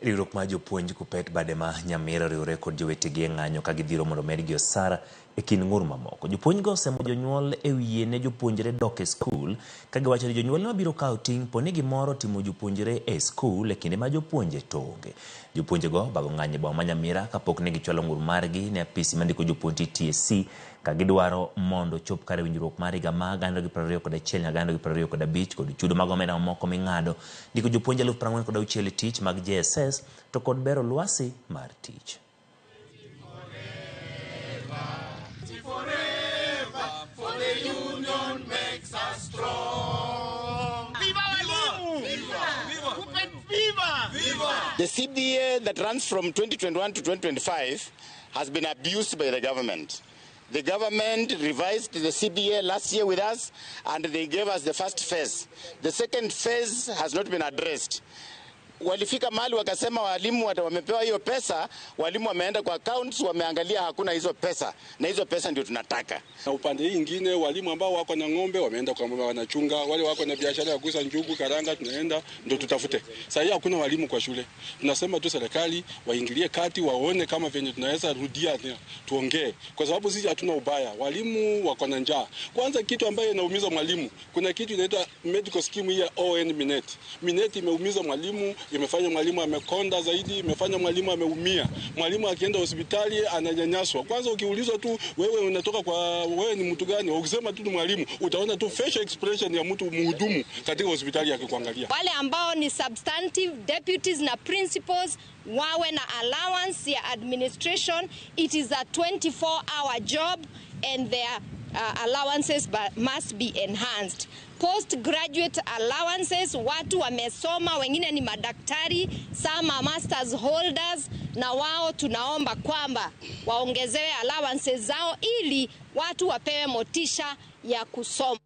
Riwruok mar jopuonj Kuppet bade ma Nyamira riwore kod jowetegi ng'anyo ka gidhiro mondo medgi osara e kind ng'ur mamoko. Jopuonjgo osemo jonyuol e wiye ne jopuonjre dok e skul ka giwacho ni jonyuol ma biro kawo ting' poni gimoro timo jopuonjre e skul e kinde ma jopuonje tonge. Jopuonjego bago ng'anyo e boma ma Nyamira kapok ne gichwalo ng'ur margi ne apisi mandiko jopuonj TSC ka gidwaro mondo chop kare winjruok mar higa ma 2021 nyaka 2025 kod chudo mag omenda mamoko ming'ado ndiko jopuonj 46,000 tich mag JSS to kod bero lwasi mar tich. The CBA that runs from 2021 to 2025 has been abused by the government. The government revised the CBA last year with us, and they gave us the first phase. The second phase has not been addressed. Walifika mahali wakasema walimu wamepewa hiyo pesa, walimu wameenda kwa accounts wameangalia hakuna hizo pesa, na hizo pesa ndio tunataka. Na upande hii nyingine walimu ambao wako na ng'ombe wameenda kwa mama wanachunga, wale wako na biashara ya kuuza njugu, karanga, tunaenda ndio tutafute. Sasa hakuna walimu kwa shule. Tunasema tu serikali waingilie kati, waone kama venye tunaweza rudia tuongee, kwa sababu sisi hatuna ubaya. Walimu wako na njaa. Kwanza kitu ambayo inaumiza mwalimu, kuna kitu inaitwa medical scheme ya ON Minet. Minet imeumiza mwalimu, imefanya mwalimu amekonda zaidi, imefanya mwalimu ameumia. Mwalimu akienda hospitali ananyanyaswa. Kwanza ukiulizwa tu wewe unatoka kwa wewe ni mtu gani, ukisema tu ni mwalimu, utaona tu facial expression ya mtu mhudumu katika hospitali akikuangalia. Wale ambao ni substantive deputies na principals wawe na allowance ya administration. It is a 24-hour job and their allowances must be enhanced. Postgraduate allowances, watu wamesoma, wengine ni madaktari, some are masters holders, na wao tunaomba kwamba waongezewe allowances zao ili watu wapewe motisha ya kusoma.